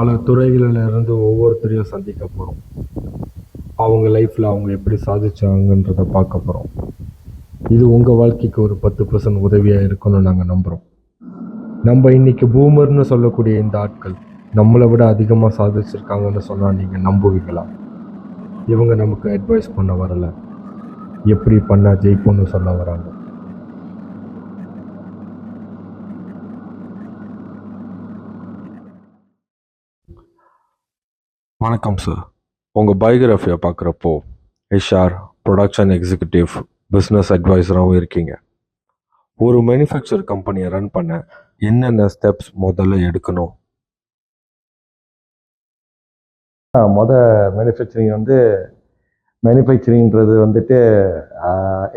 பல துறைகளிலிருந்து ஒவ்வொருத்தரையும் சந்திக்க போகிறோம். அவங்க லைஃப்பில் அவங்க எப்படி சாதிச்சாங்கன்றதை பார்க்க போகிறோம். இது உங்கள் வாழ்க்கைக்கு ஒரு 10% உதவியாக இருக்குன்னு நாங்கள் நம்புகிறோம். நம்ம இன்னைக்கு பூமர்னு சொல்லக்கூடிய இந்த ஆட்கள் நம்மளை விட அதிகமாக சாதிச்சிருக்காங்கன்னு சொன்னால் நீங்கள் நம்புவீங்களா? இவங்க நமக்கு அட்வைஸ் பண்ண வரலை, எப்படி பண்ணால் ஜெயிப்போன்னு சொல்ல வராங்க. வணக்கம் சார். உங்கள் பயோகிராஃபியை பார்க்குறப்போ HR, ப்ரொடக்ஷன் எக்ஸிக்யூட்டிவ், பிஸ்னஸ் அட்வைஸராகவும் இருக்கீங்க. ஒரு மேனுஃபேக்சர் கம்பெனியை ரன் பண்ண என்னென்ன ஸ்டெப்ஸ் முதல்ல எடுக்கணும்? மேனுஃபேக்சரிங்கிறது வந்துட்டு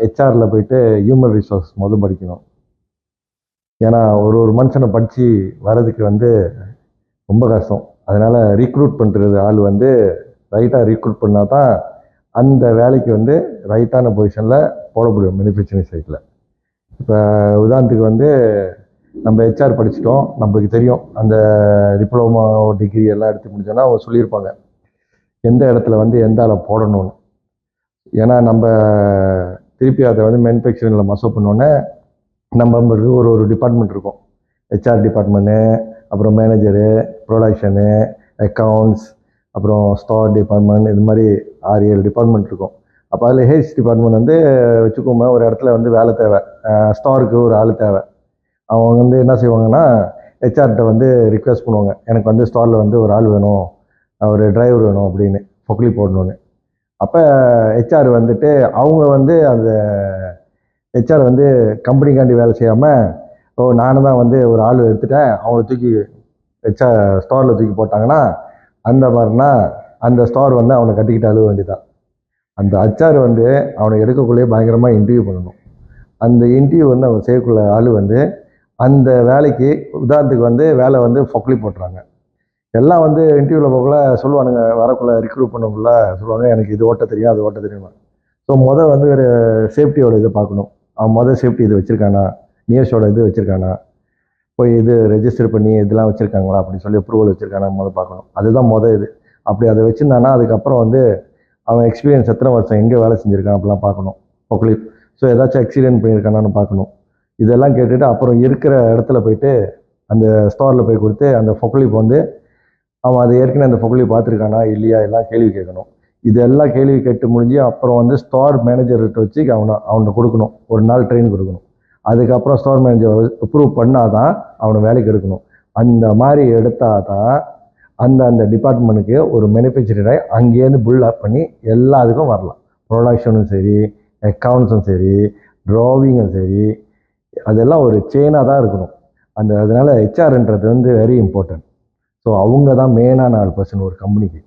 ஹெச்ஆரில் போயிட்டு ஹியூமன் ரிசோர்ஸ் படிக்கணும். ஏன்னா ஒரு மனுஷனை படித்து வர்றதுக்கு ரொம்ப கஷ்டம். அதனால் ரீக்ரூட் பண்ணுறது ஆள் ரைட்டாக ரீக்ரூட் பண்ணால் தான் அந்த வேலைக்கு ரைட்டான பொசிஷனில் போட முடியும் மேனுஃபேக்சரிங் சைட்டில். இப்போ உதாரணத்துக்கு நம்ம ஹெச்ஆர் படிச்சிட்டோம், நம்மளுக்கு தெரியும் அந்த டிப்ளமோ டிகிரி எல்லாம் எடுத்து முடிச்சோன்னா அவங்க சொல்லியிருப்பாங்க எந்த இடத்துல எந்த ஆளை போடணும்னு. ஏன்னா நம்ம திருப்பி அதை மேனுஃபேக்சரிங்கில் மசப் பண்ணோன்னே நம்ம ஒரு டிபார்ட்மெண்ட் இருக்கும். ஹெச்ஆர் டிபார்ட்மெண்ட்டு, அப்புறம் மேனேஜரு, ப்ரொடக்ஷனு, அக்கௌண்ட்ஸ், அப்புறம் ஸ்டார் டிபார்ட்மெண்ட், இது மாதிரி 6-7 டிபார்ட்மெண்ட் இருக்கும். அப்போ அதில் ஹெச் டிபார்ட்மெண்ட் வச்சுக்கோங்க, ஒரு இடத்துல வேலை தேவை, ஸ்டாருக்கு ஒரு ஆள் தேவை. அவங்க என்ன செய்வாங்கன்னா ஹெச்ஆர்கிட்ட ரிக்வெஸ்ட் பண்ணுவாங்க, எனக்கு ஸ்டாரில் ஒரு ஆள் வேணும், ஒரு டிரைவர் வேணும் அப்படின்னு, பொக்லி போடணுன்னு. அப்போ ஹெச்ஆர் அவங்க அந்த ஹெச்ஆர் கம்பெனிக்காண்டி வேலை செய்யாமல் நானும் தான் ஒரு ஆள் எடுத்துட்டேன், அவங்கள தூக்கி ஹெச்ஆர் ஸ்டாரில் தூக்கி போட்டாங்கன்னா அந்த மாதிரினா அந்த ஸ்டார் அவனை கட்டிக்கிட்டு அழுவ வேண்டியதான். அந்த ஹெச்ஆர் அவனை எடுக்கக்குள்ளேயே பயங்கரமாக இன்டர்வியூ பண்ணணும். அந்த இன்டர்வியூ அவன் செய்யக்குள்ள ஆள் அந்த வேலைக்கு உதாரணத்துக்கு வேலை பொக்லி போட்டுறாங்க. எல்லாம் இன்டர்வியூவில் போகக்குள்ள சொல்லுவானுங்க, வரக்குள்ள ரிக்ரூட் பண்ணக்குள்ள சொல்லுவாங்க, எனக்கு இது ஓட்ட தெரியும் அது ஓட்ட தெரியுமா. ஸோ ஒரு சேஃப்டியோட இதை பார்க்கணும். அவன் சேஃப்டி இது வச்சுருக்கானா, நியர்ஸோட இது வச்சுருக்கானா, போய் இது ரெஜிஸ்டர் பண்ணி இதெல்லாம் வச்சுருக்காங்களா அப்படின்னு சொல்லி அப்ரூவல் வச்சுருக்கானா பார்க்கணும். அதுதான் இது. அப்படி அதை வச்சுருந்தானா அதுக்கப்புறம் அவன் எக்ஸ்பீரியன்ஸ் எத்தனை வருஷம் எங்கே வேலை செஞ்சுருக்கான் அப்படிலாம் பார்க்கணும். பொக்லி ஸோ ஏதாச்சும் ஆக்சிடென்ட் பண்ணியிருக்கானான்னு பார்க்கணும். இதெல்லாம் கேட்டுட்டு அப்புறம் இருக்கிற இடத்துல போயிட்டு அந்த ஸ்டோரில் போய் கொடுத்து அந்த பொக்லிப் அவன் அது ஏற்கனவே அந்த பொக்லி பார்த்துருக்கானா இல்லையா எல்லாம் கேள்வி கேட்கணும். இதெல்லாம் கேள்வி கேட்டு முடிஞ்சு அப்புறம் ஸ்டோர் மேனேஜர்கிட்ட வச்சு அவனை கொடுக்கணும், ஒரு நாள் ட்ரெயின் கொடுக்கணும். அதுக்கப்புறம் ஸ்டோர் மேனேஜர் அப்ரூவ் பண்ணாதான் அவனை வேலைக்கு எடுக்கணும். அந்த மாதிரி எடுத்தால் தான் அந்த டிபார்ட்மெண்ட்டுக்கு ஒரு மேனுஃபேக்சரிங் அங்கேருந்து புல்-அப் பண்ணி எல்லாத்துக்கும் வரலாம். ப்ரொடக்ஷனும் சரி, அக்கௌண்ட்ஸும் சரி, ட்ராவிங்கும் சரி, அதெல்லாம் ஒரு செயினாக தான் இருக்கணும். அதனால் ஹெச்ஆர்ன்றது வெரி இம்பார்ட்டன்ட். ஸோ அவங்க தான் மெயினான பர்சன் ஒரு கம்பெனிக்கு.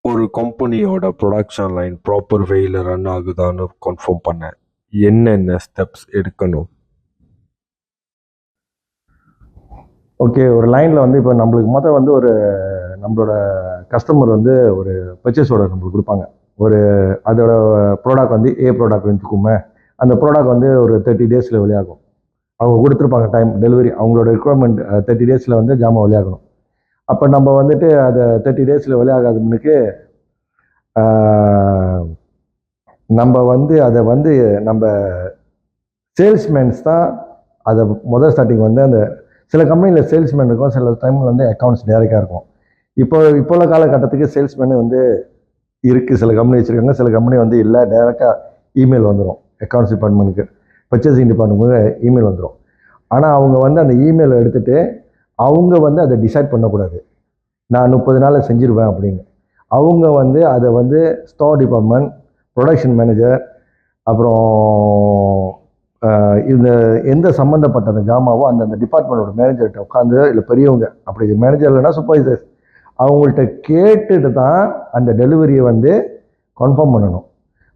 ஒரு கம்பெனியோட ப்ரொடக்ஷன் லைன் ப்ராப்பர் வேயில் ரன் ஆகுதான்னு கன்ஃபார்ம் பண்ண என்னென்ன ஸ்டெப்ஸ் எடுக்கணும்? ஓகே, ஒரு லைனில் இப்போ நம்மளுக்கு ஒரு நம்மளோட கஸ்டமர் ஒரு பர்ச்சேஸ் ஆர்டர் நம்மளுக்கு கொடுப்பாங்க. அதோட ப்ராடக்ட் ஏ ப்ராடக்ட் வச்சுக்கோமே, அந்த ப்ராடக்ட் ஒரு 30 டேஸில் வெளியாகும். அவங்க கொடுத்துருப்பாங்க டைம் டெலிவரி, அவங்களோட ரிக்குவயர்மெண்ட் 30 டேஸில் ஜாமான் வெளியாகணும். அப்போ நம்ம அதை 30 டேஸில் வெளியாகாத முன்னுக்கு நம்ம அதை நம்ம சேல்ஸ்மேன்ஸ் தான் அதை முதல் ஸ்டார்டிங் அந்த சில கம்பெனியில் சேல்ஸ்மேன் இருக்கும், சில டைமில் அக்கௌண்ட்ஸ் டைரெக்டாக இருக்கும். இப்போ உள்ள காலகட்டத்துக்கு சேல்ஸ்மேனு இருக்குது, சில கம்பெனி வச்சுருக்காங்க, சில கம்பெனி இல்லை, டைரெக்டாக இமெயில் வந்துடும் அக்கௌண்ட்ஸ் டிபார்ட்மெண்ட்டுக்கு, பர்ச்சேசிங் டிபார்ட்மெண்ட்டுக்கு இமெயில் வந்துடும். ஆனால் அவங்க அந்த இமெயிலை எடுத்துகிட்டு அவங்க அதை டிசைட் பண்ணக்கூடாது, நான் 30 நாளில் செஞ்சுருவேன் அப்படின்னு. அவங்க அதை ஸ்டோர் டிபார்ட்மெண்ட், ப்ரொடக்ஷன் மேனேஜர், அப்புறம் இந்த எந்த சம்மந்தப்பட்ட அந்த ஜாமாவோ அந்த டிபார்ட்மெண்ட்டோட மேனேஜர்கிட்ட உட்காந்து, இல்லை பெரியவங்க, அப்படி மேனேஜர் இல்லைன்னா சூப்பர்வைசர்ஸ், அவங்கள்ட்ட கேட்டுட்டு தான் அந்த டெலிவரியை கன்ஃபார்ம் பண்ணணும்.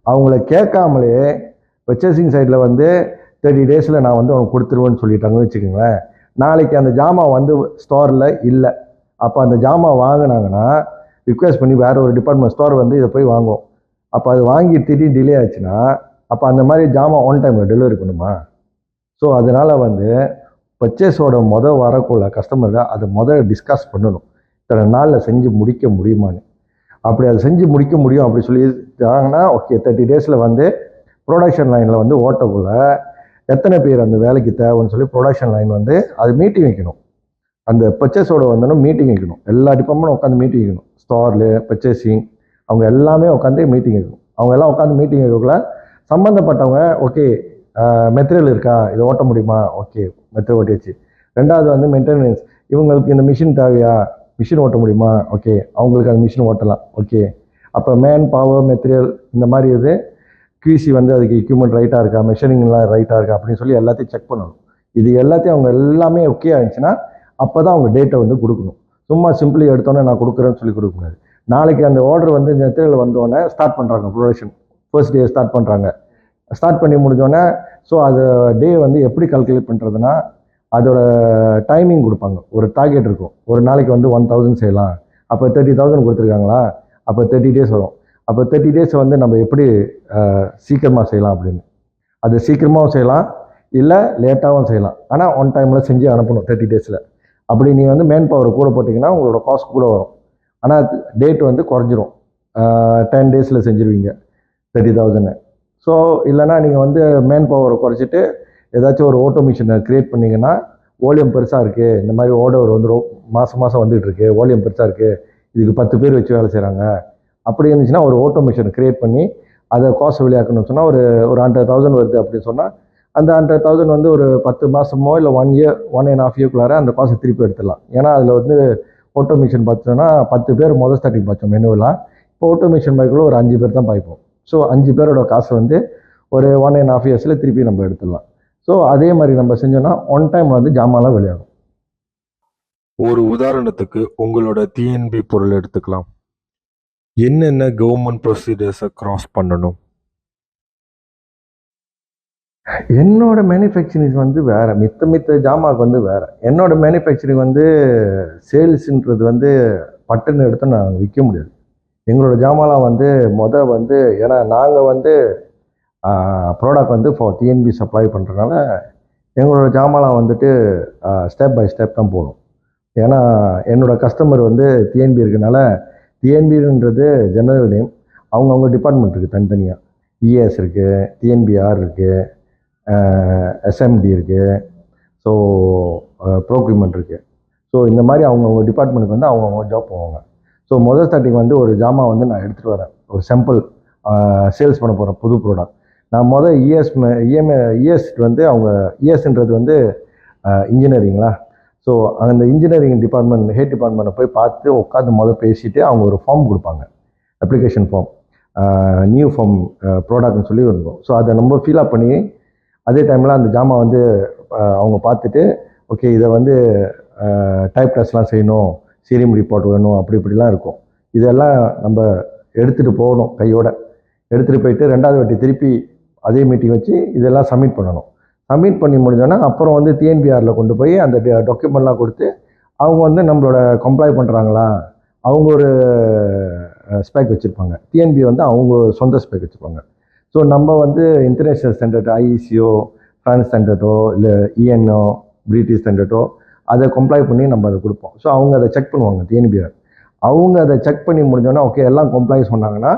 அவங்கள கேட்காமலே பர்ச்சேசிங் சைடில் 30 டேஸில் நான் அவனுக்கு கொடுத்துருவேன்னு சொல்லிட்டாங்கன்னு வச்சுக்கோங்களேன். நாளைக்கு அந்த ஜாமான் ஸ்டோரில் இல்லை, அப்போ அந்த ஜாமான் வாங்கினாங்கன்னா ரிக்வெஸ்ட் பண்ணி வேறு ஒரு டிபார்ட்மெண்ட் ஸ்டோர் இதை போய் வாங்கும். அப்போ அது வாங்கி திடீர்னு டிலே ஆச்சுன்னா அப்போ அந்த மாதிரி ஜாமான் ஆன் டைமில் டெலிவரி பண்ணுமா? ஸோ அதனால் பர்ச்சேஸோட வரக்குள்ள கஸ்டமர்கள் அதை டிஸ்கஸ் பண்ணணும். இத்தனை நாளில் செஞ்சு முடிக்க முடியுமான்னு. அப்படி அதை செஞ்சு முடிக்க முடியும் அப்படி சொல்லிட்டாங்கன்னா ஓகே 30 டேஸில் வந்து ப்ரொடக்ஷன் லைனில் வந்து ஓட்டக்குள்ள எத்தனை பேர் அந்த வேலைக்கு தேவைன்னு சொல்லி ப்ரொடக்ஷன் லைன் வந்து அது மீட்டிங் வைக்கணும். அந்த பர்ச்சேஸோட வந்தோன்னா மீட்டிங் வைக்கணும். எல்லா டிபார்ட்மெண்ட்டும் உட்காந்து மீட்டிங் வைக்கணும். ஸ்டாரில் பர்ச்சேசிங் அவங்க எல்லாமே உட்காந்து மீட்டிங் வைக்கணும். அவங்க எல்லாம் உட்காந்து மீட்டிங் வைக்கக்குள்ள சம்மந்தப்பட்டவங்க ஓகே மெட்டீரியல் இருக்கா, இதை ஓட்ட முடியுமா, ஓகே மெட்டீரியல் ஓட்டியாச்சு. ரெண்டாவது வந்து மெயின்டெனன்ஸ், இவங்களுக்கு இந்த மிஷின் தேவையா, மிஷின் ஓட்ட முடியுமா, ஓகே அவங்களுக்கு அந்த மிஷின் ஓட்டலாம், ஓகே. அப்போ மேன் பவர் மெட்டீரியல் இந்த மாதிரி இது QC வந்து அதுக்கு எக்யூப்மெண்ட் ரைட்டாக இருக்கா, மெஷரிங்லாம் ரைட்டாக இருக்கா அப்படின்னு சொல்லி எல்லாத்தையும் செக் பண்ணணும். இது எல்லாத்தையும் அவங்க எல்லாமே ஓகே ஆயிடுச்சுன்னா அப்போ தான் அவங்க டேட்டை வந்து கொடுக்கணும். சும்மா சிம்பிளி எடுத்தோன்னே நான் கொடுக்குறேன்னு சொல்லி கொடுக்க முடியாது. நாளைக்கு அந்த ஆர்டர் வந்து மெட்டீரியல் வந்தோடனே ஸ்டார்ட் பண்ணுறாங்க ப்ரொடக்ஷன், ஃபர்ஸ்ட் டே ஸ்டார்ட் பண்ணுறாங்க. ஸ்டார்ட் பண்ணி முடிஞ்சோடனே ஸோ அது டே வந்து எப்படி கால்குலேட் பண்ணுறதுனா அதோட டைமிங் கொடுப்பாங்க. ஒரு டார்கெட் இருக்கும், ஒரு நாளைக்கு வந்து 1000 செய்யலாம். அப்போ 30,000 கொடுத்துருக்காங்களா, அப்போ 30 டேஸ் வரும். அப்போ 30 டேஸ் வந்து நம்ம எப்படி சீக்கிரமாக செய்யலாம் அப்படின்னு. அது சீக்கிரமாகவும் செய்யலாம், இல்லை லேட்டாகவும் செய்யலாம். ஆனால் ஒன் டைமில் செஞ்சு அனுப்பணும் 30 டேஸில். அப்படி நீங்கள் வந்து மேன் பவர் கூட போட்டிங்கன்னா உங்களோட காஸ்ட் கூட வரும். ஆனால் டேட் வந்து குறைஞ்சிரும். 10 டேஸில் செஞ்சுருவீங்க 30,000. ஸோ இல்லைனா நீங்கள் வந்து மேன் பவரை குறைச்சிட்டு ஏதாச்சும் ஒரு ஆட்டோமேஷனை க்ரியேட் பண்ணிங்கன்னா வால்யூம் பெருசாக இருக்குது, இந்த மாதிரி ஆர்டர் வந்து மாதம் வந்துகிட்ருக்கு, வால்யூம் பெருசாக இருக்குது, இதுக்கு 10 பேர் வச்சு வேலை செய்கிறாங்க அப்படி இருந்துச்சுன்னா ஒரு ஆட்டோமேஷனை க்ரியேட் பண்ணி அதை காஸ்ட் வெளியாக்கணும்னு சொன்னால் ஒரு 100,000 வருது அப்படின்னு சொன்னால் அந்த 100,000 வந்து ஒரு 10 மாதமோ இல்லை 1 இயர் 1.5 இயர்க்குள்ளார அந்த காசை திருப்பி எடுத்துடலாம். ஏன்னா அதில் வந்து ஆட்டோமேஷன் பார்த்தோன்னா 10 பேர் ஸ்டார்டிங் பார்த்தோம் மெனுவெலாம். இப்போ ஆட்டோமேஷன் பைக்குள்ள ஒரு 5 பேர் தான் பாய்ப்போம். ஸோ 5 பேரோட காசு வந்து ஒரு 1.5 இயர்ஸில் திருப்பி நம்ம எடுத்துடலாம். ஸோ அதே மாதிரி நம்ம செஞ்சோன்னா ஒன் டைம் வந்து ஜாமான்லாம் வெளியாகும். ஒரு உதாரணத்துக்கு உங்களோட TNB பொருள் எடுத்துக்கலாம். என்னென்ன கவர்மெண்ட் ப்ரொசீஜர்ஸை கிராஸ் பண்ணணும்? என்னோட மேனுஃபேக்சரிங் வந்து வேறு, மித்த ஜாமாவுக்கு வந்து வேறு. என்னோட மேனுஃபேக்சரிங் வந்து சேல்ஸுன்றது வந்து பட்டுன்னு எடுத்து நான் விற்க முடியாது. எங்களோட ஜாமான்லாம் வந்து வந்து ஏன்னா நாங்கள் வந்து ப்ராடக்ட் வந்து ஃபார் TNB சப்ளை பண்ணுறதுனால எங்களோட ஜாமான்லாம் வந்துட்டு ஸ்டெப் பை ஸ்டெப் தான் போகணும். ஏன்னா என்னோடய கஸ்டமர் வந்து TNB இருக்கனால, TNBன்றது ஜெனரல் நேம், அவங்கவுங்க டிபார்ட்மெண்ட் இருக்குது தனித்தனியாக. ES இருக்குது, TNBR இருக்குது, SMD இருக்குது, ஸோ ப்ரோக்யூமெண்ட் இருக்குது. ஸோ இந்த மாதிரி அவங்கவுங்க டிபார்ட்மெண்ட்டுக்கு வந்து அவங்கவுங்க ஜாப் போவாங்க. ஸோ ஸ்டார்டிங் வந்து ஒரு ஜாமான் வந்து நான் எடுத்துகிட்டு வரேன், ஒரு சாம்பிள் சேல்ஸ் பண்ண போகிறேன் புது ப்ராடக்ட். நான் ES வந்து அவங்க ESன்றது வந்து இன்ஜினியரிங்களா. ஸோ அந்த இன்ஜினியரிங் டிபார்ட்மெண்ட் ஹெட் டிபார்ட்மெண்ட்டை போய் பார்த்து உட்காந்து பேசிவிட்டு அவங்க ஒரு ஃபார்ம் கொடுப்பாங்க, அப்ளிகேஷன் ஃபார்ம், நியூ ஃபார்ம் ப்ராடக்ட்னு சொல்லி இருக்கும். ஸோ அதை நம்ம ஃபில்அப் பண்ணி அதே டைமில் அந்த ஜாமான் வந்து அவங்க பார்த்துட்டு ஓகே இதை வந்து டைப் டெஸ்ட்லாம் செய்யணும், சீரியம் ரிப்போர்ட் வேணும், அப்படி இப்படிலாம் இருக்கும். இதெல்லாம் நம்ம எடுத்துகிட்டு போகணும், கையோடு எடுத்துகிட்டு போயிட்டு ரெண்டாவது வாட்டி திருப்பி அதே மீட்டிங் வச்சு இதெல்லாம் சப்மிட் பண்ணணும். சப்மிட் பண்ணி முடிஞ்சோன்னா அப்புறம் வந்து TNBRல கொண்டு போய் அந்த டாக்குமெண்ட்லாம் கொடுத்து அவங்க வந்து நம்மளோட கம்ப்ளை பண்ணுறாங்களா, அவங்க ஒரு ஸ்பெக் வச்சுருப்பாங்க. TNB வந்து அவங்க சொந்த ஸ்பெக் வச்சுருப்பாங்க. ஸோ நம்ம வந்து இன்டர்நேஷ்னல் ஸ்டாண்டர்ட் IECO, ஃப்ரான்ஸ் ஸ்டாண்டர்டோ இல்லை ENO, பிரிட்டிஷ் ஸ்டாண்டர்டோ அதை கம்ப்ளை பண்ணி நம்ம அதை கொடுப்போம். ஸோ அவங்க அதை செக் பண்ணுவாங்க TNBR. அவங்க அதை செக் பண்ணி முடிஞ்சோன்னா ஓகே எல்லாம் கம்ப்ளை சொன்னாங்கன்னா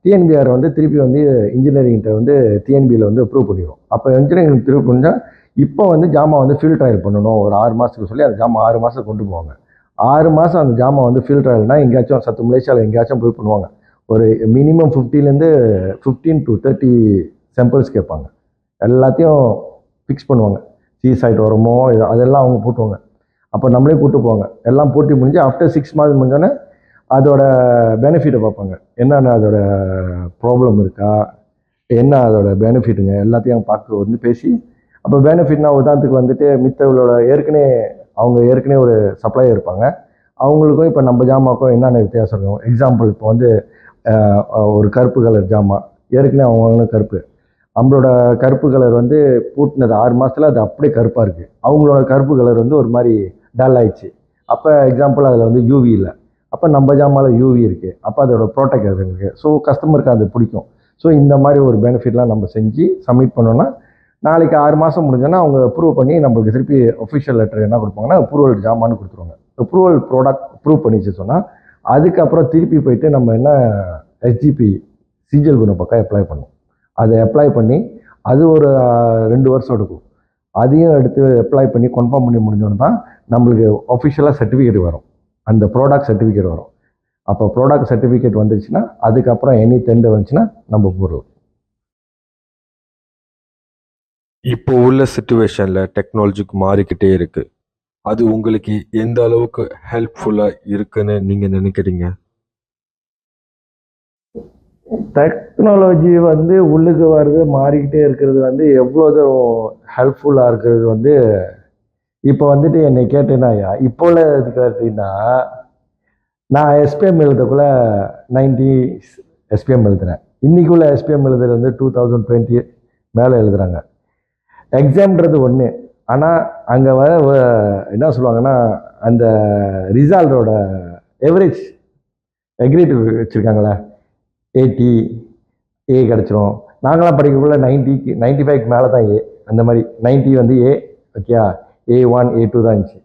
TNBR வந்து திருப்பி வந்து இன்ஜினியரிங்கிட்ட வந்து TNBயில் வந்து அப்ரூவ் பண்ணிடும். அப்போ இன்ஜினியரிங் திருப்பி பண்ணால் இப்போ வந்து ஜாமான் வந்து ஃபீல்ட் ட்ரையல் பண்ணணும் ஒரு 6 மாதத்துக்கு சொல்லி அந்த ஜாமான் 6 மாதத்துக்கு கொண்டு போவாங்க. 6 மாதம் அந்த ஜாமான் வந்து ஃபீல்ட் ட்ரையல்னால் எங்கேயாச்சும் சத்து மலேசியாவில் எங்கேயாச்சும் போய் பண்ணுவாங்க. ஒரு மினிமம் 15 to 30 சாம்பிள்ஸ் கேட்பாங்க. எல்லாத்தையும் ஃபிக்ஸ் பண்ணுவாங்க. சைட் வருமோ அதெல்லாம் அவங்க போட்டுவாங்க. அப்போ நம்மளே கூப்பிட்டு போவாங்க. எல்லாம் போட்டி முடிஞ்சு ஆஃப்டர் 6 மாதம் முடிஞ்சோன்னே அதோட பெனிஃபிட்டை பார்ப்பாங்க. என்னென்ன அதோட ப்ராப்ளம் இருக்கா, என்ன அதோட பெனிஃபிட்டுங்க எல்லாத்தையும் பார்க்க வந்து பேசி, அப்போ பெனிஃபிட்னா உதாரணத்துக்கு வந்துட்டு மித்தவங்களோட ஏற்கனவே ஒரு சப்ளையர் இருப்பாங்க. அவங்களுக்கும் இப்போ நம்ம ஜாமாக்கும் என்னென்ன வித்தியாசம் இருக்கும். எக்ஸாம்பிள் இப்போ வந்து ஒரு கருப்பு கலர் ஜாமான், ஏற்கனவே அவங்களும் கருப்பு, நம்மளோட கருப்பு கலர் வந்து பூட்டினது 6 மாதத்தில் அது அப்படியே கருப்பாக இருக்குது. அவங்களோட கருப்பு கலர் வந்து ஒரு மாதிரி டல் ஆயிடுச்சு. அப்போ எக்ஸாம்பிள் அதில் வந்து UV இல்லை, அப்போ நம்ம ஜாமாவில் UV இருக்குது, அப்போ அதோட ப்ரோட்டக்ட் இருக்குது. ஸோ கஸ்டமருக்கு அது பிடிக்கும். ஸோ இந்த மாதிரி ஒரு பெனிஃபிட்லாம் நம்ம செஞ்சு சப்மிட் பண்ணோன்னா நாளைக்கு 6 மாதம் முடிஞ்சோன்னா அவங்க அப்ரூவ் பண்ணி நம்மளுக்கு திருப்பி ஒஃபிஷியல் லெட்டர் என்ன கொடுப்பாங்கன்னா அப்ரூவல் ஜாமான்னு கொடுத்துருவாங்க. அப்ரூவல் ப்ராடக்ட் அப்ரூவ் பண்ணிச்சு சொன்னால் அதுக்கப்புறம் திருப்பி போயிட்டு நம்ம என்ன எஸ்ஜிபி சீஜல் குண பக்கம் அப்ளை பண்ணணும். அதை அப்ளை பண்ணி அது ஒரு 2 வருஷம் எடுக்கும். அதையும் எடுத்து அப்ளை பண்ணி கன்ஃபார்ம் பண்ணி முடிஞ்சோன்னு தான் நம்மளுக்கு ஒஃபிஷியலாக சர்டிஃபிகேட் வரும். அந்த ப்ராடக்ட் சர்டிஃபிகேட் வரும். அப்போ ப்ராடக்ட் சர்டிஃபிகேட் வந்துச்சுன்னா அதுக்கப்புறம் எனி டெண்டர் வந்துச்சுன்னா நம்ம போடுறோம். இப்போ உள்ள சிச்சுவேஷன்ல டெக்னாலஜிக்கு மாறிக்கிட்டே இருக்கு. அது உங்களுக்கு எந்த அளவுக்கு ஹெல்ப்ஃபுல்லா இருக்குன்னு நீங்க நினைக்கிறீங்க? டெக்னாலஜி வந்து உள்ளுக்கு வருது மாறிக்கிட்டே இருக்கிறது வந்து எவ்வளோ தூரம் ஹெல்ப்ஃபுல்லாக இருக்கிறது வந்து இப்போ வந்துட்டு என்னை கேட்டேன்னாயா இப்போ உள்ள இது கேட்டீங்கன்னா நான் எஸ்பிஎம் எழுதக்குள்ள 90 எஸ்பிஎம் எழுதுறேன். இன்றைக்குள்ள எஸ்பிஎம் எழுதுறது வந்து 2020 மேலே எழுதுறாங்க. எக்ஸாம்ன்றது ஒன்று, ஆனால் அங்கே என்ன சொல்லுவாங்கன்னா அந்த ரிசல்ட்டோட எவரேஜ் எக்ரிட் வச்சுருக்காங்களே 80 ஏ கிடச்சிரும். நாங்களாம் படிக்கக்குள்ள 95க்கு மேலே தான் ஏ, அந்த மாதிரி 90 வந்து ஏ, ஓகே, A1 A2 தான் இருந்துச்சு.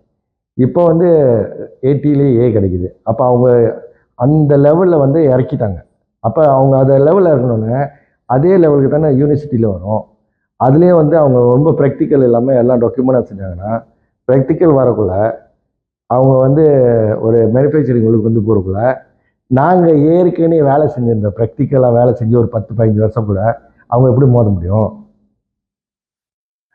இப்போ வந்து 80லேயே ஏ கிடைக்குது. அப்போ அவங்க அந்த லெவலில் வந்து இறக்கிட்டாங்க. அப்போ அவங்க அந்த லெவலில் இருக்கணுன்னு அதே லெவலுக்கு தானே யூனிவர்சிட்டியில் வரும். அதுலேயே வந்து அவங்க ரொம்ப ப்ராக்டிக்கல் இல்லாமல் எல்லாம் டாக்குமெண்ட் செஞ்சாங்கன்னா ப்ராக்டிக்கல் வரக்குள்ள அவங்க வந்து ஒரு மேனுஃபேக்சரிங் உள்ளுக்கு வந்து போகிறக்குள்ள நாங்கள் ஏற்கனவே வேலை செஞ்சிருந்தோம். ப்ராக்டிக்கலாக வேலை செஞ்சு ஒரு 10-15 வருஷம் கூட அவங்க எப்படி மோத முடியும்?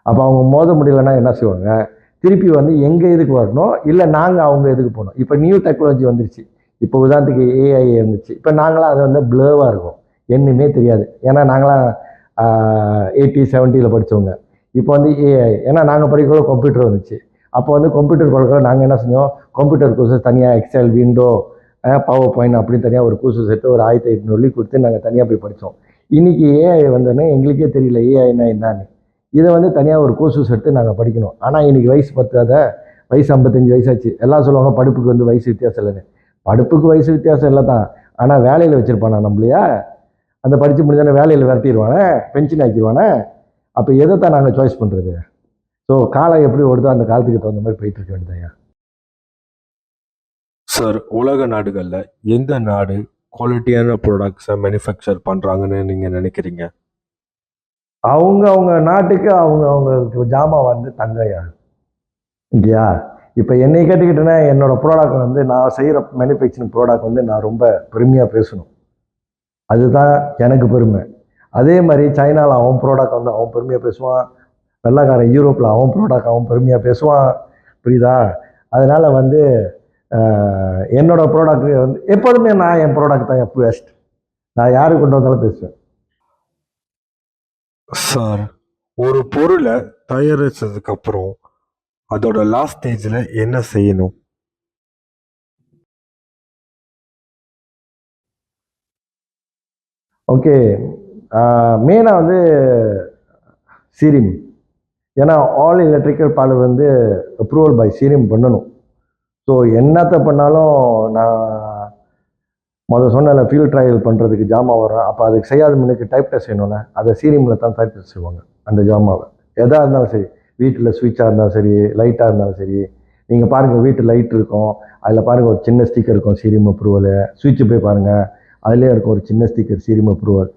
அப்போ அவங்க மோத முடியலன்னா என்ன செய்வாங்க? திருப்பி வந்து எங்கள் இதுக்கு வரணும், இல்லை நாங்கள் அவங்க இதுக்கு போகணும். இப்போ நியூ டெக்னாலஜி வந்துருச்சு. இப்போ உதாரணத்துக்கு ஏஐ இருந்துச்சு. இப்போ நாங்களாம் அது வந்து ப்ளர்வாக இருக்கும், என்னமே தெரியாது. ஏன்னா நாங்களாம் 80 70 படித்தவங்க. இப்போ வந்து ஏஐ, ஏன்னா நாங்கள் படிக்கக்குள்ள கம்ப்யூட்டர் வந்துச்சு. அப்போ வந்து கம்ப்யூட்டர் படிக்கக்குள்ள நாங்கள் என்ன செஞ்சோம், கம்ப்யூட்டர் கோர்ஸஸ் தனியாக எக்ஸல், விண்டோ, பவர் பாயிண்ட் அப்படின்னு தனியாக ஒரு கோர்ஸஸ் எடுத்து ஒரு 1800 கொடுத்து நாங்கள் தனியாக போய் படித்தோம். இன்றைக்கி ஏஐ வந்தோடனே எங்களுக்கே தெரியல ஏஐனா என்னன்னு. இதை வந்து தனியாக ஒரு கோர்ஸஸ் எடுத்து நாங்கள் படிக்கணும். ஆனால் இன்றைக்கி வயசு பத்தாத, வயசு 55 வயசாச்சு. எல்லாம் சொல்லுவாங்க படிப்புக்கு வந்து வயசு வித்தியாசம் இல்லைன்னு. படிப்புக்கு வயசு வித்தியாசம் இல்லை தான், ஆனால் வேலையில் வச்சுருப்பானா நம்மளையா? அந்த படித்து முடிஞ்சானே வேலையில் விரட்டிடுவானே, பென்ஷன் ஆக்கிடுவானே. அப்போ எதை தான் நாங்கள் சாய்ஸ் பண்ணுறது? ஸோ காலம் எப்படி ஓடுதோ அந்த காலத்துக்கு தகுந்த மாதிரி போயிட்டு இருக்க வேண்டியதையா. சார், உலக நாடுகளில் எந்த நாடு குவாலிட்டியான ப்ராடக்ட்ஸை மேனுஃபேக்சர் பண்ணுறாங்கன்னு நீங்கள் நினைக்கிறீங்க? அவங்க நாட்டுக்கு அவங்களுக்கு ஜாமான் வந்து தங்கையா இல்லையா? இப்போ என்னை கேட்டுக்கிட்டேன்னா என்னோடய ப்ராடக்ட் வந்து நான் செய்கிற மேனுஃபேக்சரிங் ப்ராடக்ட் வந்து நான் ரொம்ப பெருமையாக பேசணும். அதுதான் எனக்கு பெருமை. அதே மாதிரி சைனாவில் அவன் ப்ராடக்ட் வந்து அவன் பெருமையாக பேசுவான். வெள்ளைக்காரன் யூரோப்பில் அவன் ப்ராடக்ட் அவன் பெருமையாக பேசுவான். புரியுதா? அதனால் வந்து என்னோடய ப்ராடக்ட் வந்து எப்போதுமே நான் என் ப்ராடக்ட் தான் எப்போ பெஸ்ட். நான் யாருக்கு கொண்டு வந்தாலும் பேசுவேன். சார், ஒரு பொருளை தயாரிச்சதுக்கு அப்புறம் அதோட லாஸ்ட் ஸ்டேஜில் என்ன செய்யணும்? ஓகே, மெயினாக வந்து சீரிம். ஏன்னா ஆல் எலக்ட்ரிக்கல் பார்லர் வந்து அப்ரூவல் பை சீரிம் பண்ணணும். ஸோ என்னத்தை பண்ணாலும் நான் சொன்னல ஃபீல்ட் ட்ரையல் பண்ணுறதுக்கு ஜாமான் வரும். அப்போ அதுக்கு செய்யாத முன்னுக்கு டைப் டெஸ்ட் செய்யணும்ல, அதை சீரிமில் தான் டைப் டெஸ்ட் செய்வாங்க. அந்த ஜாமாவை எதாக இருந்தாலும் சரி, வீட்டில் ஸ்விட்சாக இருந்தாலும் சரி, லைட்டாக இருந்தாலும் சரி. நீங்கள் பாருங்கள், வீட்டு லைட் இருக்கும், அதில் பாருங்கள் ஒரு சின்ன ஸ்டிக்கர் இருக்கும் சீரிம் அப்ரூவலு. ஸ்விட்சு போய் பாருங்கள், அதுலேயே இருக்கும் ஒரு சின்ன ஸ்டிக்கர் சீரிம் அப்ரூவல்.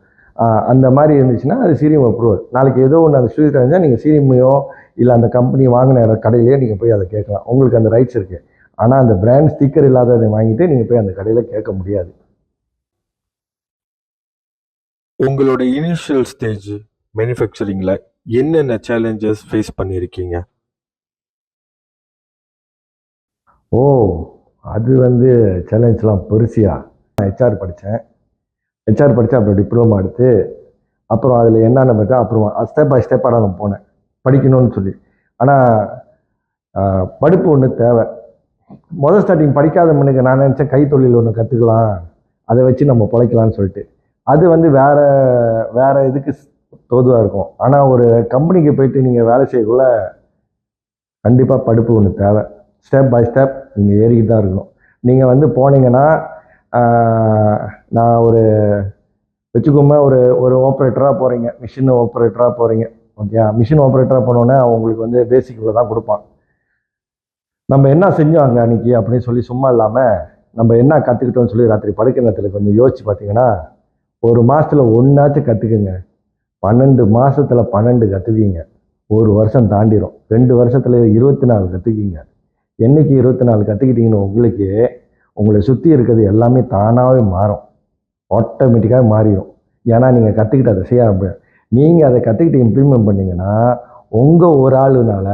அந்த மாதிரி இருந்துச்சுன்னா அது சீரிம் அப்ரூவல். நாளைக்கு ஏதோ ஒன்று அந்த ஸ்விட்ச் இருந்தால் நீங்கள் சீரிமையோ இல்லை அந்த கம்பெனி வாங்கின கடையிலேயே நீங்கள் போய் அதை கேட்கலாம். உங்களுக்கு அந்த ரைட்ஸ் இருக்குது. ஆனால் அந்த பிராண்ட் ஸ்டிக்கர் இல்லாததை வாங்கிட்டு நீங்கள் போய் அந்த கடையில் கேட்க முடியாது. உங்களோட இனிஷியல் ஸ்டேஜ் மேனுஃபேக்சரிங்கில் என்னென்ன சேலஞ்சஸ் ஃபேஸ் பண்ணியிருக்கீங்க? அது வந்து சேலஞ்செலாம் பெருசியா. நான் ஹெச்ஆர் படித்தேன். அப்புறம் டிப்ளமா எடுத்து அப்புறம் அதில் என்னென்ன பார்த்தா அப்புறம் ஸ்டெப் பை ஸ்டெப்பாக நான் போனேன் படிக்கணும்னு சொல்லி. ஆனால் படிப்பு ஒன்று தேவை. ஸ்டார்டிங் படிக்காத மனுக்கு நான் நினச்சேன் கைத்தொழில் ஒன்று கற்றுக்கலாம், அதை வச்சு நம்ம பிழைக்கலான்னு சொல்லிட்டு. அது வந்து வேறு இதுக்கு தோதுவாக இருக்கும். ஆனால் ஒரு கம்பெனிக்கு போயிட்டு நீங்கள் வேலை செய்யக்குள்ள கண்டிப்பாக படிப்பு ஒன்று தேவை. ஸ்டெப் பை ஸ்டெப் நீங்கள் ஏறிக்கிட்டு தான் இருக்கணும். நீங்கள் வந்து போனீங்கன்னா நான் வச்சுக்கோங்க, ஒரு ஆப்ரேட்டராக போகிறீங்க, மிஷின் ஆப்ரேட்டராக போகிறீங்க. ஓகே, மிஷின் ஆப்ரேட்டராக போனோன்னே அவங்களுக்கு வந்து பேசிக் இவ்வளோ தான் கொடுப்பான். நம்ம என்ன செஞ்சோம் அங்கே அன்னைக்கு அப்படின்னு சொல்லி சும்மா இல்லாமல் நம்ம என்ன கற்றுக்கிட்டோம்னு சொல்லி ராத்திரி படுக்கை நேரத்தில் கொஞ்சம் யோசிச்சு பார்த்தீங்கன்னா, ஒரு மாதத்தில் ஒன்றாச்சும் கற்றுக்குங்க. 12 மாதத்தில் 12 கற்றுக்குவீங்க. ஒரு வருஷம் தாண்டிடும். 2 வருஷத்தில் 24 கற்றுக்குவீங்க. என்னைக்கு 24 கற்றுக்கிட்டீங்கன்னு உங்களுக்கு உங்களை சுற்றி இருக்கிறது எல்லாமே தானாகவே மாறும். ஆட்டோமேட்டிக்காக மாறிடும். ஏன்னா நீங்கள் கற்றுக்கிட்டு அதை செய்ய நீங்கள் அதை கற்றுக்கிட்டு இம்ப்ளிமெண்ட் பண்ணிங்கன்னா உங்கள் ஒரு ஆளுனால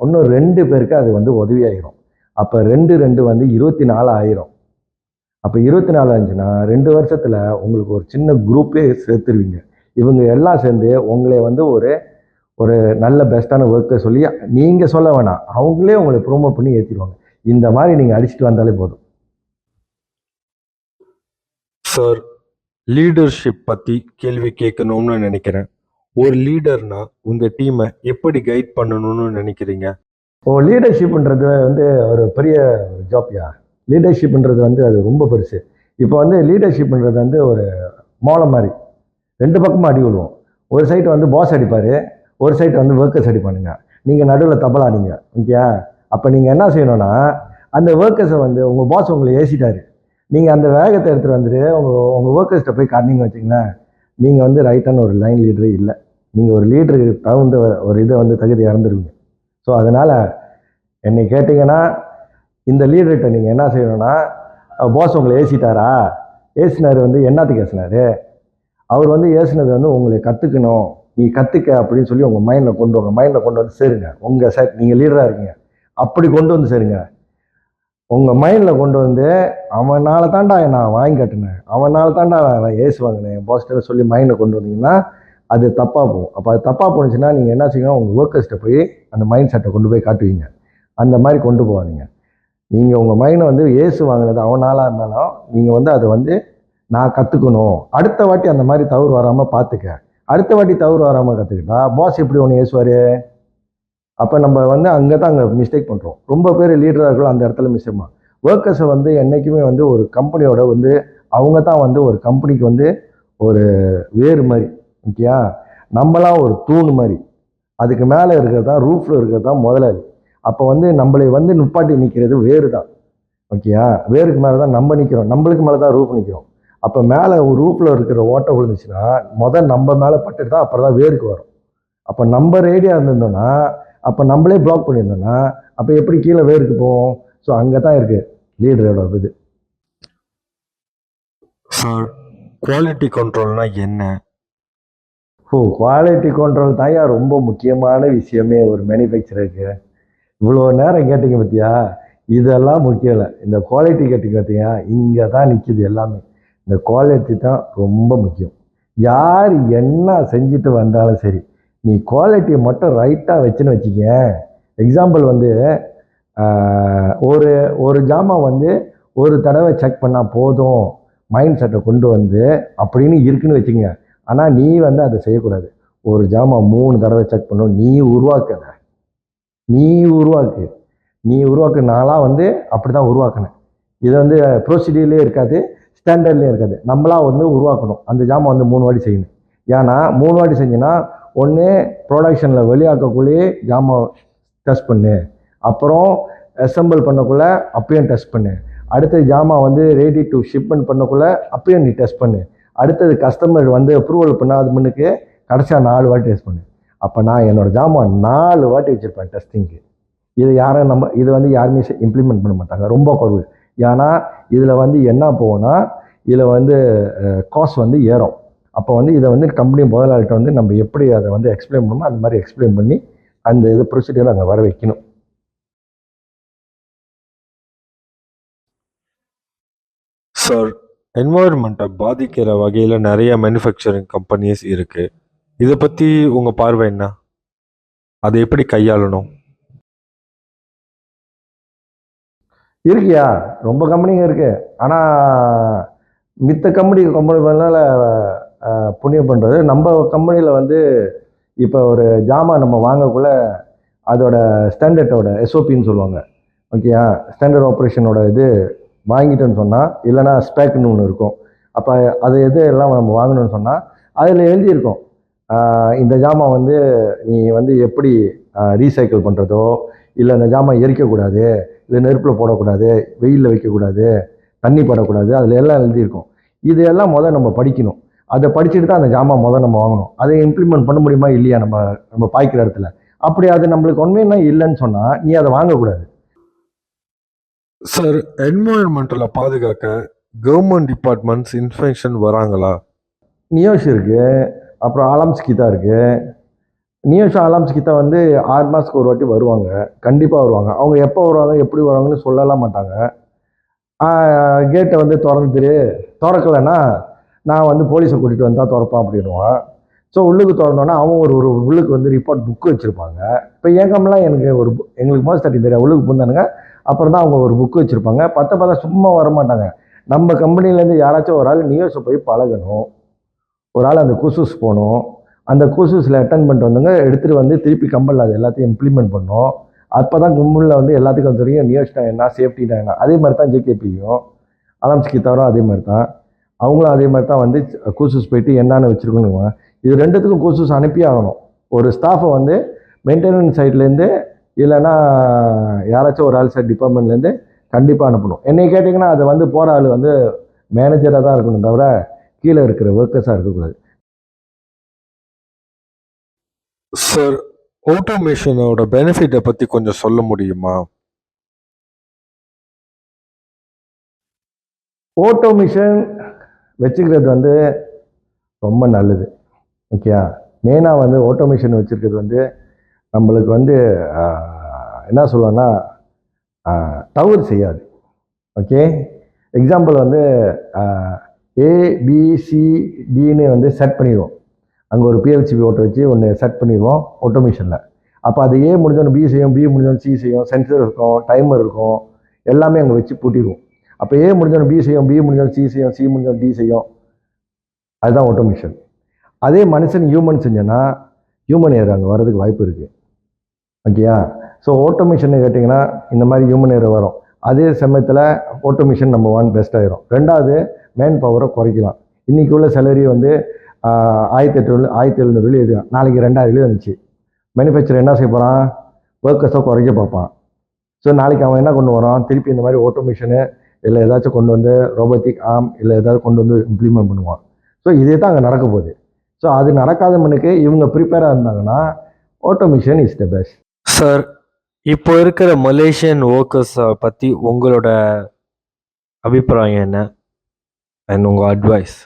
இன்னும் 2 பேருக்கு அது வந்து உதவியாயிரும். அப்போ 2 2 வந்து 24 ஆயிரும். அப்போ 24 ஆச்சுன்னா 2 வருஷத்தில் உங்களுக்கு ஒரு சின்ன குரூப்பே சேர்த்துருவீங்க. இவங்க எல்லாம் சேர்ந்து உங்களை வந்து ஒரு ஒரு நல்ல பெஸ்ட்டான ஒர்க்கை சொல்லி நீங்கள் சொல்ல வேணாம், அவங்களே உங்களை ப்ரோமோட் பண்ணி ஏற்றிடுவாங்க. இந்த மாதிரி நீங்கள் அடிச்சுட்டு வந்தாலே போதும். சார், லீடர்ஷிப் பற்றி கேள்வி கேட்கணும்னு நினைக்கிறேன். ஒரு லீடர்னா உங்கள் டீமை எப்படி கைட் பண்ணணும்னு நினைக்கிறீங்க? லீடர்ஷிப்ன்றது வந்து ஒரு பெரிய ஜாப்யா. லீடர்ஷிப்ன்றது வந்து அது ரொம்ப பெருசு. இப்போ வந்து லீடர்ஷிப்ன்றது வந்து ஒரு மோளம் மாதிரி 2 பக்கமும் அடி விடுவோம். ஒரு சைடு வந்து பாஸ் அடிப்பார், ஒரு சைடு வந்து ஒர்க்கர்ஸ் அடிப்பானுங்க. நீங்கள் நடுவில் தபலா நீங்கள், ஓகே. அப்போ நீங்கள் என்ன செய்யணும்னா, அந்த ஒர்க்கர்ஸை வந்து உங்கள் பாஸ் உங்களை ஏசிட்டாரு, நீங்கள் அந்த வேகத்தை எடுத்துகிட்டு வந்துட்டு உங்கள் ஒர்க்கர்ஸ்கிட்ட போய் காட்டினீங்க வச்சிங்களேன், நீங்கள் வந்து ரைட்டான ஒரு லைன் லீடரே இல்லை. நீங்கள் ஒரு லீடருக்கு தகுந்த ஒரு இதை வந்து தகுதி இறந்துருவீங்க. ஸோ அதனால் என்னை கேட்டிங்கன்னா, இந்த லீடர்கிட்ட நீங்கள் என்ன செய்யணும்னா, பாஸ் உங்களை ஏசிட்டாரா, ஏசினார் வந்து என்னத்துக்கு ஏசினார், அவர் வந்து ஏசினது வந்து உங்களை கற்றுக்கணும், நீ கற்றுக்க அப்படின்னு சொல்லி உங்கள் மைண்டில் கொண்டு வந்து சேருங்க. உங்கள் சைட் நீங்கள் லீடராக இருக்கீங்க, அப்படி கொண்டு வந்து சேருங்க. உங்கள் மைண்டில் கொண்டு வந்து அவனால தாண்டா நான் வாங்கி கட்டினேன், அவனால தாண்டா நான் ஏசி வாங்கினேன் பாஸ்கிட்ட சொல்லி மைண்டை கொண்டு வந்தீங்கன்னா அது தப்பாக போகும். அப்போ அது தப்பாக போணுச்சுன்னா நீங்கள் என்ன செய்யணும், உங்கள் ஒர்க்கர்ஸ்கிட்ட போய் அந்த மைண்ட் செட்டை கொண்டு போய் காட்டுவீங்க. அந்த மாதிரி கொண்டு போகாதீங்க. நீங்கள் உங்கள் மைண்டை வந்து ஏசு வாங்கினது அவனாலாக இருந்தாலும் நீங்கள் வந்து அதை வந்து நான் கற்றுக்கணும், அடுத்த வாட்டி அந்த மாதிரி தவறு வராமல் பார்த்துக்க, அடுத்த வாட்டி தவறு வராமல் கற்றுக்கிட்டா பாஸ் எப்படி ஒன்று ஏசுவார். அப்போ நம்ம வந்து அங்கே மிஸ்டேக் பண்ணுறோம். ரொம்ப பேர் லீடராக இருக்கலாம் அந்த இடத்துல மிஸ்டேக். ஒர்க்கர்ஸை வந்து என்றைக்குமே வந்து ஒரு கம்பெனியோட வந்து அவங்க தான் வந்து ஒரு கம்பெனிக்கு வந்து ஒரு வேறு மாதிரி, ஓகேயா. நம்மளாம் ஒரு தூண் மாதிரி, அதுக்கு மேலே இருக்கிறது தான், ரூஃபில் இருக்கிறது தான் முதலாளி. அப்போ வந்து நம்மளை வந்து நிப்பாட்டி நிற்கிறது வேறு தான், ஓகேயா. வேருக்கு மேலே தான் நம்ம நிற்கிறோம், நம்மளுக்கு மேலே தான் ரூஃப் நிற்கிறோம். அப்போ மேலே ஒரு ரூஃபில் இருக்கிற ஓட்டை விழுந்துச்சுன்னா நம்ம மேலே பட்டுட்டு தான் அப்புறம் தான் வேருக்கு வரும். அப்போ நம்ம ரேடியாக இருந்திருந்தோம்னா, அப்போ நம்மளே பிளாக் பண்ணியிருந்தோம்னா அப்போ எப்படி கீழே வேருக்கு போவோம். ஸோ அங்கே தான் இருக்குது லீடரோட இது. சார், குவாலிட்டி கண்ட்ரோல்னா என்ன? குவாலிட்டி கண்ட்ரோல் தான் ரொம்ப முக்கியமான விஷயமே ஒரு மேனுஃபேக்சருக்கு. இவ்வளோ நேரம் கேட்டிங்க பார்த்தியா, இதெல்லாம் முக்கியம் இல்லை. இந்த குவாலிட்டி கேட்டிங்க பார்த்தீங்கன்னா இங்கே தான் நிற்கிது எல்லாமே. இந்த குவாலிட்டி தான் ரொம்ப முக்கியம். யார் என்ன செஞ்சுட்டு வந்தாலும் சரி, நீ குவாலிட்டியை மட்டும் ரைட்டாக வச்சுன்னு வச்சுக்க. எக்ஸாம்பிள் வந்து ஒரு ஜாமான் வந்து ஒரு தடவை செக் பண்ணால் போதும் மைண்ட் செட்டை கொண்டு வந்து அப்படின்னு இருக்குன்னு வச்சுங்க. ஆனால் நீ வந்து அதை செய்யக்கூடாது. ஒரு ஜாமான் 3 தடவை செக் பண்ணணும். நீ உருவாக்கு. நான்லாம் வந்து அப்படி தான் உருவாக்கினேன். இதை வந்து ப்ரொசீடியர்லேயே இருக்காது, ஸ்டாண்டர்ட்லேயும் இருக்காது. நம்மளாம் வந்து உருவாக்கணும். அந்த ஜாமான் வந்து 3 வாட்டி செய்யணும். ஏன்னா 3 வாட்டி செஞ்சுன்னா ஒன்று ப்ரொடக்ஷனில் வெளியாக்கக்குள்ளேயே ஜாமான் டெஸ்ட் பண்ணு, அப்புறம் அசெம்பிள் பண்ணக்குள்ளே அப்பயும் டெஸ்ட் பண்ணு, அடுத்தது ஜாமான் வந்து ரெடி டு ஷிப்மெண்ட் பண்ணக்குள்ளே அப்பயும் நீ டெஸ்ட் பண்ணு, அடுத்தது கஸ்டமர் வந்து அப்ரூவல் பண்ணாத முன்னுக்கு கடைசியாக 4 வாட்டி டெஸ்ட் பண்ணு. அப்போ நான் என்னோடய ஜாமான் 4 வாட்டி வச்சுருப்பேன் டெஸ்டிங்க்கு. இது வந்து யாருமே இம்ப்ளிமெண்ட் பண்ண மாட்டாங்க, ரொம்ப குறைவு. ஏன்னா இதில் வந்து என்ன போகும்னா, இதில் வந்து காஸ்ட் வந்து ஏறும். அப்போ வந்து இதை வந்து கம்பெனி முதலாளிகிட்ட வந்து நம்ம எப்படி அதை வந்து எக்ஸ்பிளைன் பண்ணணுமோ அந்த மாதிரி எக்ஸ்பிளைன் பண்ணி அந்த இது ப்ரொசீஜர் அங்கே வர வைக்கணும். சார், என்வாயர்மெண்ட்டை பாதிக்கிற வகையில் நிறைய மேனுஃபேக்சரிங் கம்பெனிஸ் இருக்குது. இதை பற்றி உங்கள் பார்வை என்ன? அதை எப்படி கையாளணும்? இருக்கியா, ரொம்ப கம்பெனிங்க இருக்குது. ஆனால் மித்த கம்பெனி மேலே புண்ணியம் பண்ணுறது நம்ம கம்பெனியில் வந்து இப்போ ஒரு ஜாமான் நம்ம வாங்கக்குள்ள அதோட ஸ்டாண்டர்டோட எஸ்ஓபின்னு சொல்லுவாங்க, ஓகேயா. ஸ்டாண்டர்ட் ஆப்ரேஷனோட இது வாங்கிட்டோன்னு சொன்னால், இல்லைனா ஸ்பேக்குன்னு ஒன்று இருக்கும். அப்போ அது எல்லாம் நம்ம வாங்கணும்னு சொன்னால் அதில் எழுதியிருக்கோம் இந்த ஜாமான் வந்து நீ வந்து எப்படி ரீசைக்கிள் பண்ணுறதோ, இல்லை இந்த ஜாமான் எரிக்கக்கூடாது, இல்லை நெருப்பில் போடக்கூடாது, வெயிலில் வைக்கக்கூடாது, தண்ணி படக்கூடாது, அதில் எல்லாம் எழுதியிருக்கும். இது எல்லாம் நம்ம படிக்கணும். அதை படிச்சுட்டு தான் அந்த ஜாமான் நம்ம வாங்கணும். அதை இம்ப்ளிமெண்ட் பண்ண முடியுமா இல்லையா நம்ம பாய்க்கிற இடத்துல? அப்படி அது நம்மளுக்கு உண்மைன்னா இல்லைன்னு சொன்னால் நீ அதை வாங்கக்கூடாது. சார், என்வாயன்மெண்டலை பாதுகாக்க கவர்மெண்ட் டிபார்ட்மெண்ட்ஸ் இன்ஸ்பெக்ஷன் வராங்களா? நியோஷ் இருக்குது, அப்புறம் ஆலம்ஸ்கிதா இருக்குது. நியோஷ் ஆலம்ஸ்கிதா வந்து 6 மாதத்துக்கு ஒரு வாட்டி வருவாங்க, கண்டிப்பாக வருவாங்க. அவங்க எப்போ வருவாங்க எப்படி வருவாங்கன்னு சொல்லலாம் மாட்டாங்க. கேட்டை வந்து திறக்கலைன்னா நான் வந்து போலீஸை கூட்டிகிட்டு வந்தால் திறப்பான் அப்படின்வான். ஸோ உள்ளுக்கு திறந்தோன்னா அவன் ஒரு உள்ளுக்கு வந்து ரிப்போர்ட் புக்கு வச்சுருப்பாங்க. இப்போ ஏகம்லாம் எங்களுக்கு மோஸ்ட் தட்டி தெரியாது, உள்ளுக்கு பூந்தானுங்க. அப்புறம் தான் அவங்க ஒரு புக்கு வச்சுருப்பாங்க. பார்த்தா சும்மா வரமாட்டாங்க. நம்ம கம்பெனிலேருந்து யாராச்சும் ஒரு ஆள் நியோஸை போய் பழகணும், ஒரு ஆள் அந்த கூசூஸ் போகணும், அந்த கூசூஸில் அட்டன் பண்ணிட்டு வந்தவங்க எடுத்துகிட்டு வந்து திருப்பி கம்பெனியில் அது எல்லாத்தையும் இம்ப்ளிமெண்ட் பண்ணணும். அப்போ தான் கும்பலில் வந்து எல்லாத்துக்கும் தெரியும் நியோஸ்னா என்ன, சேஃப்டினா என்ன. அதே மாதிரி தான் ஜேகேபியும் ஆலம்ஸ்கிதாவும் அதே மாதிரி தான். அவங்களும் அதே மாதிரி தான் வந்து கூசூஸ் போயிட்டு என்னன்னு வச்சுருக்கணுங்க. இது ரெண்டுத்துக்கும் கூசூஸ் அனுப்பி ஆகணும். ஒரு ஸ்டாஃபை வந்து மெயின்டெனன்ஸ் சைட்லேருந்து இல்லைன்னா யாராச்சும் ஒரு ஆள் சைட் டிபார்ட்மெண்ட்லேருந்து கண்டிப்பாக அனுப்பணும். என்னை கேட்டிங்கன்னா அது வந்து போகிற ஆள் வந்து மேனேஜராக தான் இருக்கணும், தவிர கீழே இருக்கிற ஒர்க்கர்ஸாக இருக்கக்கூடாது. சார், ஆட்டோமேஷனோட பெனிஃபிட்டை பற்றி கொஞ்சம் சொல்ல முடியுமா? ஆட்டோமேஷன் வச்சுக்கிறது வந்து ரொம்ப நல்லது. ஓகேயா? மெயினாக வந்து ஆட்டோமேஷன் வச்சுருக்கிறது வந்து நம்மளுக்கு வந்து என்ன சொல்லுவேன்னா தவறு செய்யாது. ஓகே, எக்ஸாம்பிள் வந்து ஏபிசிடின்னு வந்து செட் பண்ணிடுவோம். அங்கே ஒரு பிஎல்சிபி ஓட்டை வச்சு ஒன்று செட் பண்ணிடுவோம் ஆட்டோமேஷனில். அப்போ அது ஏ முடிஞ்சோன்னு பி செய்யும், பி முடிஞ்சோன்னு சி செய்யும், சென்சர் இருக்கும், டைமர் இருக்கும், எல்லாமே அங்கே வச்சு பூட்டிடுவோம். அப்போ ஏ முடிஞ்சோன்னு பி செய்யும், பி முடிஞ்சோன்னு சி செய்யும், சி முடிஞ்சோன்னு டி செய்யும். அதுதான் ஆட்டோமேஷன். அதே மனுஷன் ஹியூமன் செஞ்சோன்னா ஹியூமன் ஏர் அங்கே வர்றதுக்கு வாய்ப்பு இருக்குது. ஓகேயா? ஸோ ஆட்டோமேஷன் கேட்டிங்கன்னா இந்த மாதிரி ஹியூமன் ஏர் வரும். அதே சமயத்தில் ஆட்டோமேஷன் நம்பர் 1 பெஸ்ட் ஆயிரும். ரெண்டாவது, மேன் பவரை குறைக்கலாம். இன்றைக்கி உள்ள சேலரி வந்து 1700 எழுது, நாளைக்கு 2000 வந்துச்சு. மேனுஃபேக்சர் என்ன செய்ய போகிறான்? ஒர்க்கர்ஸை குறைக்க பார்ப்பான். ஸோ நாளைக்கு அவன் என்ன கொண்டு வரான்? திருப்பி இந்த மாதிரி ஆட்டோமேஷனு இல்லை ஏதாச்சும் கொண்டு வந்து ரோபோட்டிக் ஆர்ம் இல்லை ஏதாவது கொண்டு வந்து இம்ப்ளிமெண்ட் பண்ணுவான். ஸோ இதே தான் அங்கே நடக்க போகுது. ஸோ அது நடக்காத மனுக்கு இவங்க ப்ரிப்பேராக இருந்தாங்கன்னா automation is the best. Sir, இப்போ இருக்கிற மலேசியன் ஒர்க்கர்ஸை பற்றி உங்களோட அபிப்பிராயம் என்ன அண்ட் உங்கள் அட்வைஸ்?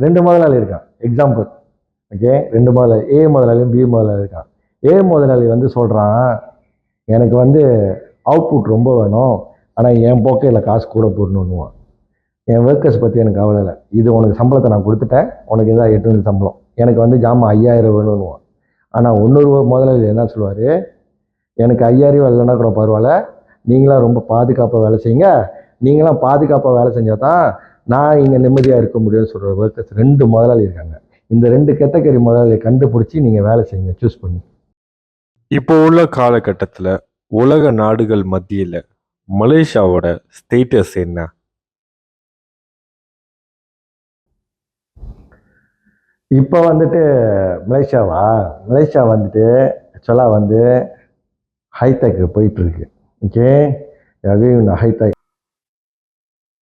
2 முதலாளி இருக்கான். எக்ஸாம்பிள், ஓகே, 2 முதலாளி, ஏ முதலாளியும் பி முதலாளி இருக்கான். ஏ முதலாளி வந்து சொல்கிறான், எனக்கு வந்து அவுட்புட் ரொம்ப வேணும், ஆனால் என் போக்கையில் காசு கூட போடணுன்னுவான். என் ஒர்க்கர்ஸ் பற்றி எனக்கு கவலை இல்லை, இது உனக்கு சம்பளத்தை நான் கொடுத்துட்டேன், உனக்கு இதான் 8 சம்பளம், எனக்கு வந்து ஜாமான் 5000 வேணும்னுவான். ஆனால் இன்னொரு முதலாளி என்ன சொல்லுவார்? எனக்கு 5000 இல்லைன்னா கூட பரவாயில்ல, நீங்களாம் ரொம்ப பாதுகாப்பாக வேலை செய்யுங்க, நீங்களாம் பாதுகாப்பாக வேலை செஞ்சால் தான் நான் இங்கே நிம்மதியாக இருக்க முடியும்னு சொல்கிற ஒர்க்கர்ஸ் 2 முதலாளி இருக்காங்க. இந்த 2 கேட்டகரி முதலாளியை கண்டுபிடிச்சி நீங்கள் வேலை செய்யுங்க, சூஸ் பண்ணி. இப்போ உள்ள காலகட்டத்தில் உலக நாடுகள் மத்தியில் மலேசியாவோட ஸ்டேட்டஸ் என்ன? இப்போ வந்துட்டு மலேசியா வந்துட்டு ஆக்சுவலாக வந்து ஹைடெக் போயிட்டுருக்கு. Okay, hitech.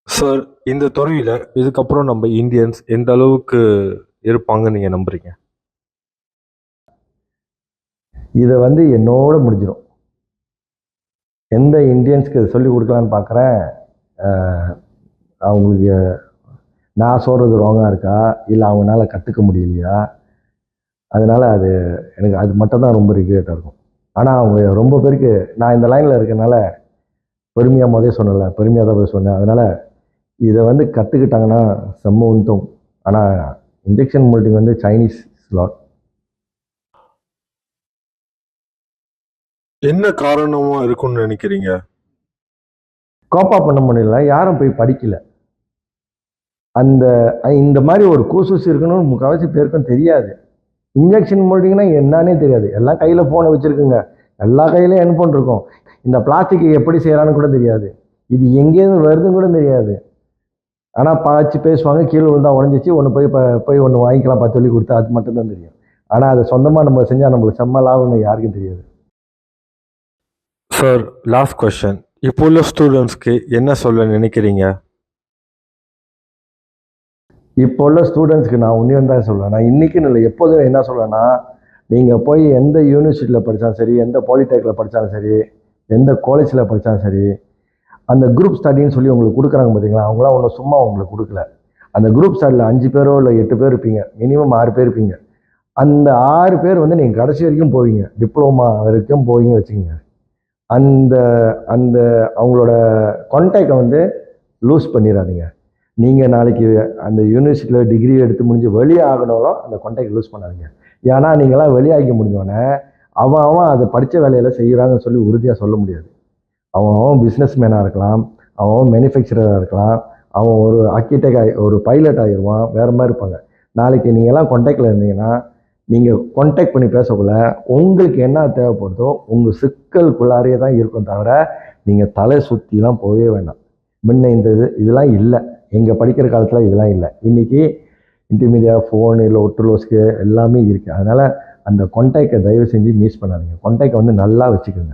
சார், இந்த துறையில் இதுக்கப்புறம் நம்ம இந்தியன்ஸ் எந்த அளவுக்கு இருப்பாங்கன்னு நீங்கள் நம்புறீங்க? இதை வந்து என்னோட முடிஞ்சிடும். எந்த இந்தியன்ஸ்க்கு இதை சொல்லிக் கொடுக்கலான்னு பார்க்குறேன். அவங்களுக்கு நான் சொல்கிறது ராங்காக இருக்கா, இல்லை அவங்களால கற்றுக்க முடியலையா, அதனால் எனக்கு அது மட்டும் தான் ரொம்ப ரிக்ரெட்டாக இருக்கும். ஆனால் அவங்க ரொம்ப பேருக்கு நான் இந்த லைனில் இருக்கனால பெருமையாக சொன்னல, பெருமையாக தான் போய் சொன்னேன். அதனால் இதை வந்து கற்றுக்கிட்டாங்கன்னா செம்ம உண்டும். ஆனால் இன்ஜெக்ஷன் மோல்டிங் வந்து சைனீஸ் ஸ்லாட். என்ன காரணமாக இருக்கும்னு நினைக்கிறீங்க? கோப்பா பண்ண முடியல, யாரும் போய் படிக்கல. இந்த மாதிரி ஒரு கூசூஸ் இருக்கணும்னு முக்கால்வாசி பேருக்கும் தெரியாது. இன்ஜெக்ஷன் மோல்டிங்னா என்னன்னே தெரியாது. எல்லாம் கையில் ஃபோனை வச்சுருக்குங்க, எல்லா கையிலையும் ஹெட்ஃபோன் இருக்கும். இந்த பிளாஸ்டிக் எப்படி செய்கிறான்னு கூட தெரியாது, இது எங்கேருந்து வருதுன்னு கூட தெரியாது. ஆனால் பாய்ச்சி பேசுவாங்க, கீழே விழுந்தா உடஞ்சிச்சு, ஒன்று போய் ஒன்று வாங்கிக்கலாம் 10 வெள்ளி கொடுத்து, அது மட்டும்தான் தெரியும். ஆனால் அதை சொந்தமாக நம்ம செஞ்சால் நம்மளுக்கு செம்ம லாபம்னு யாருக்கும் தெரியாது. Sir, last question. இப்போ உள்ள ஸ்டூடெண்ட்ஸ்க்கு என்ன சொல்ல நினைக்கிறீங்க? இப்போ உள்ள ஸ்டூடெண்ட்ஸ்க்கு நான் ஒன்றே தான் சொல்லுவேன். நான் இன்றைக்கின்னு இல்லை, எப்போதும் என்ன சொல்லுவேன்னா, நீங்கள் போய் எந்த யூனிவர்சிட்டியில் படித்தாலும் சரி, எந்த பாலிடெக்னில் படித்தாலும் சரி, எந்த காலேஜில் படித்தாலும் சரி, அந்த குரூப் ஸ்டடின்னு சொல்லி உங்களுக்கு கொடுக்குறாங்க பார்த்தீங்களா, அவங்களாம் ஒன்றும் சும்மா உங்களுக்கு கொடுக்கல. அந்த குரூப் ஸ்டடியில் 5 பேரோ இல்லை 8 பேர் இருப்பீங்க, மினிமம் 6 பேர் இருப்பீங்க. அந்த 6 பேர் வந்து நீங்கள் கடைசி வரைக்கும் போவீங்க, டிப்ளமா வரைக்கும் போவீங்க வச்சுக்கோங்க. அந்த அந்த அவங்களோட கான்டாக்டை வந்து லூஸ் பண்ணிடாதீங்க. நீங்கள் நாளைக்கு அந்த யூனிவர்சிட்டியில் டிகிரி எடுத்து முடிஞ்சு வெளியே ஆகணும்னாலும் அந்த கான்டாக்ட் லூஸ் பண்ணாதீங்க. ஏன்னா நீங்களாம் வெளியாகி முடிஞ்சோடனே அவன் அதை படித்த வேலையில் செய்கிறாங்கன்னு சொல்லி உறுதியாக சொல்ல முடியாது. அவன் பிஸ்னஸ் மேனாக இருக்கலாம், அவன் மேனுஃபேக்சராக இருக்கலாம், அவன் ஒரு ஆர்கிடெக்ட் ஒரு பைலட் ஆகிடுவான், வேறு மாதிரி இருப்பாங்க. நாளைக்கு நீங்கள்லாம் கான்டாக்டில் இருந்தீங்கன்னா நீங்கள் கான்டாக்ட் பண்ணி பேசக்குள்ள உங்களுக்கு என்ன தேவைப்படுதோ உங்கள் சிக்கலுக்குள்ளாரே தான் இருக்கும் தவிர நீங்கள் தலை சுற்றிலாம் போகவே வேண்டாம். முன்ன இதெல்லாம் இல்லை, எங்கள் படிக்கிற காலத்தில் இதெல்லாம் இல்லை. இன்றைக்கி இன்டர்மீடியா ஃபோன் இல்லை ஒட்டுலோஸ்க்கு எல்லாமே இருக்குது. அதனால் அந்த கான்டாக்டை தயவு செஞ்சு மிஸ் பண்ணாதீங்க. கான்டாக்டை வந்து நல்லா வச்சுக்கோங்க.